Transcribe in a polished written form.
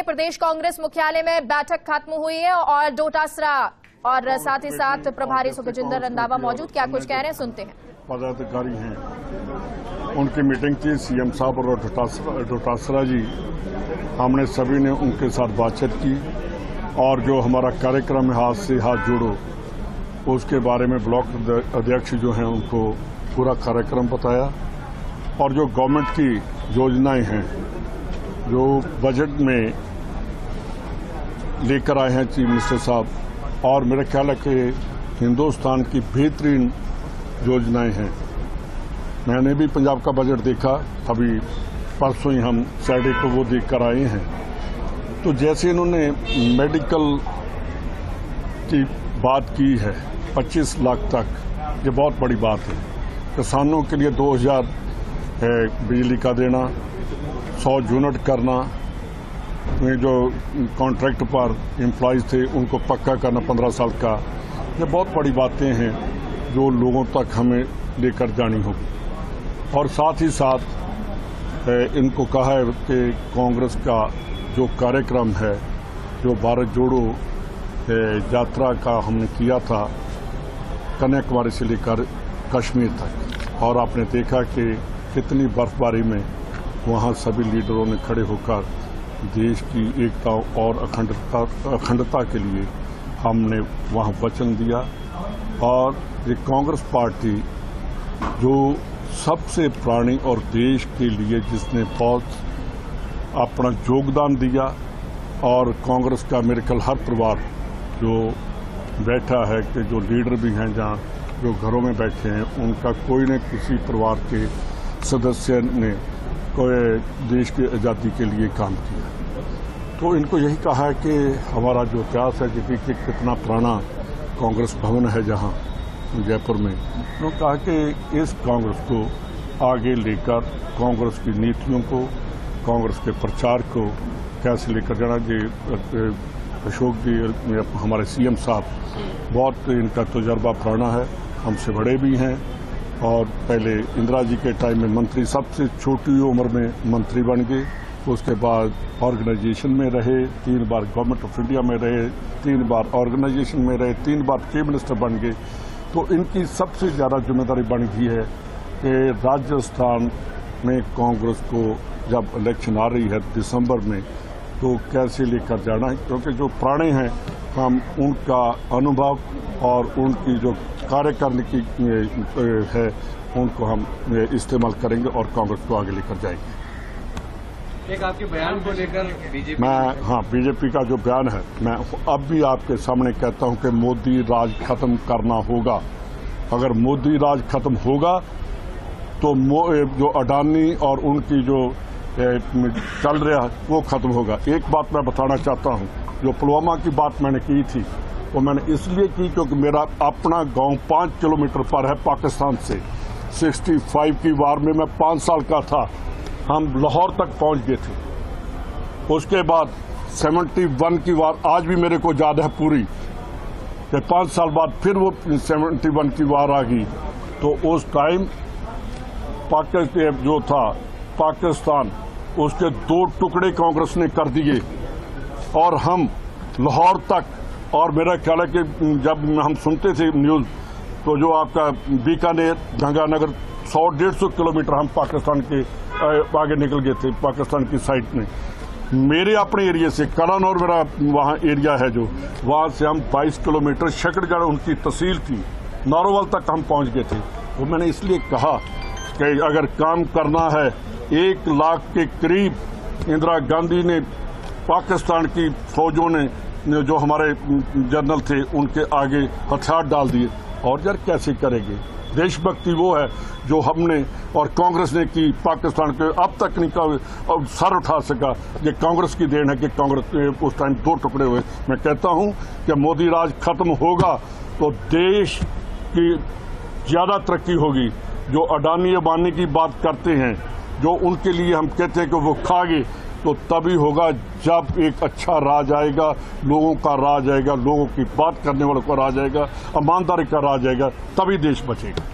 प्रदेश कांग्रेस मुख्यालय में बैठक खत्म हुई है और डोटासरा और साथ ही साथ प्रभारी सुखजिंदर रंधावा मौजूद, क्या कुछ कह रहे हैं सुनते हैं। पदाधिकारी हैं, उनकी मीटिंग थी सीएम साहब और डोटासरा जी। हमने सभी ने उनके साथ बातचीत की और जो हमारा कार्यक्रम है हाथ से हाथ जोड़ो, उसके बारे में ब्लॉक अध्यक्ष जो हैं उनको पूरा कार्यक्रम बताया और जो गवर्नमेंट की योजनाएं हैं जो बजट में लेकर आए हैं चीफ मिनिस्टर साहब, और मेरे ख्याल है कि हिंदुस्तान की बेहतरीन योजनाएं हैं। मैंने भी पंजाब का बजट देखा, अभी परसों ही हम सैटरडे को वो देख कर आए हैं। तो जैसे इन्होंने मेडिकल की बात की है 25 लाख तक, ये बहुत बड़ी बात है। किसानों के लिए 2000 बिजली का देना, 100 यूनिट करना, जो कॉन्ट्रैक्ट पर एम्प्लॉयज थे उनको पक्का करना 15 साल का, ये बहुत बड़ी बातें हैं जो लोगों तक हमें लेकर जानी होगी। और साथ ही साथ इनको कहा है कि कांग्रेस का जो कार्यक्रम है, जो भारत जोड़ो यात्रा का हमने किया था कन्याकुमारी से लेकर कश्मीर तक, और आपने देखा कि कितनी बर्फबारी में वहाँ सभी लीडरों ने खड़े होकर देश की एकता और अखंडता के लिए हमने वहाँ वचन दिया। और ये कांग्रेस पार्टी जो सबसे पुरानी और देश के लिए जिसने बहुत अपना योगदान दिया, और कांग्रेस का मेरे ख्याल हर परिवार जो बैठा है कि जो लीडर भी हैं जहाँ जो घरों में बैठे हैं, उनका कोई न किसी परिवार के सदस्य ने कोई देश की आज़ादी के लिए काम किया। तो इनको यही कहा है कि हमारा जो इतिहास है कि कितना पुराना कांग्रेस भवन है जहाँ जयपुर में, उन्होंने कहा कि इस कांग्रेस को आगे लेकर कांग्रेस की नीतियों को, कांग्रेस के प्रचार को कैसे लेकर जाना। ये अशोक जी हमारे सीएम साहब, बहुत इनका तजुर्बा पुराना है, हमसे बड़े भी हैं, और पहले इंदिरा जी के टाइम में मंत्री, सबसे छोटी उम्र में मंत्री बन गए। उसके बाद ऑर्गेनाइजेशन में रहे, 3 बार गवर्नमेंट ऑफ इंडिया में रहे, 3 बार ऑर्गेनाइजेशन में रहे, 3 बार चीफ मिनिस्टर बन गए। तो इनकी सबसे ज़्यादा जिम्मेदारी बन गई है कि राजस्थान में कांग्रेस को जब इलेक्शन आ रही है दिसंबर में, तो कैसे लेकर जाना है, क्योंकि जो पुराने हैं हम उनका अनुभव और उनकी जो कार्य करने की है उनको हम इस्तेमाल करेंगे और कांग्रेस को आगे लेकर जाएंगे। एक आपके बयान को लेकर बीजेपी, बीजेपी का जो बयान है, मैं अब भी आपके सामने कहता हूं कि मोदी राज खत्म करना होगा। अगर मोदी राज खत्म होगा तो जो अडानी और उनकी जो चल रहा है वो खत्म होगा। एक बात मैं बताना चाहता हूं, जो पुलवामा की बात मैंने की थी वो मैंने इसलिए की क्योंकि मेरा अपना गांव 5 किलोमीटर पर है पाकिस्तान से। 65 की वार में मैं 5 साल का था, हम लाहौर तक पहुंच गए थे। उसके बाद 71 की वार आज भी मेरे को याद है पूरी, कि 5 साल बाद फिर वो 71 की वार आ गई। तो उस टाइम पाकिस्तान जो था पाकिस्तान, उसके 2 टुकड़े कांग्रेस ने कर दिए और हम लाहौर तक, और मेरा ख्याल है कि जब हम सुनते थे न्यूज़ तो जो आपका बीकानेर, गंगानगर 100-150 किलोमीटर हम पाकिस्तान के आगे निकल गए थे, पाकिस्तान की साइड में। मेरे अपने एरिया से कलन और मेरा वहाँ एरिया है जो, वहाँ से हम 22 किलोमीटर, शकरगढ़ उनकी तहसील थी, नारोवाल तक हम पहुँच गए थे। वो मैंने इसलिए कहा कि अगर काम करना है, 1 लाख के करीब इंदिरा गांधी ने, पाकिस्तान की फौजों ने, जो हमारे जनरल थे उनके आगे हथियार डाल दिए। और यार कैसे करेंगे? देशभक्ति वो है जो हमने और कांग्रेस ने की पाकिस्तान के, अब तक नहीं सर उठा सका। ये कांग्रेस की देन है कि कांग्रेस उस टाइम 2 टुकड़े हुए। मैं कहता हूं कि मोदी राज खत्म होगा तो देश की ज्यादा तरक्की होगी। जो अडानी अंबानी की बात करते हैं, जो उनके लिए हम कहते हैं कि वो खा गए, तो तभी होगा जब एक अच्छा राज आएगा, लोगों का राज आएगा, लोगों की बात करने वालों का राज आएगा, ईमानदारी का राज आएगा, तभी देश बचेगा।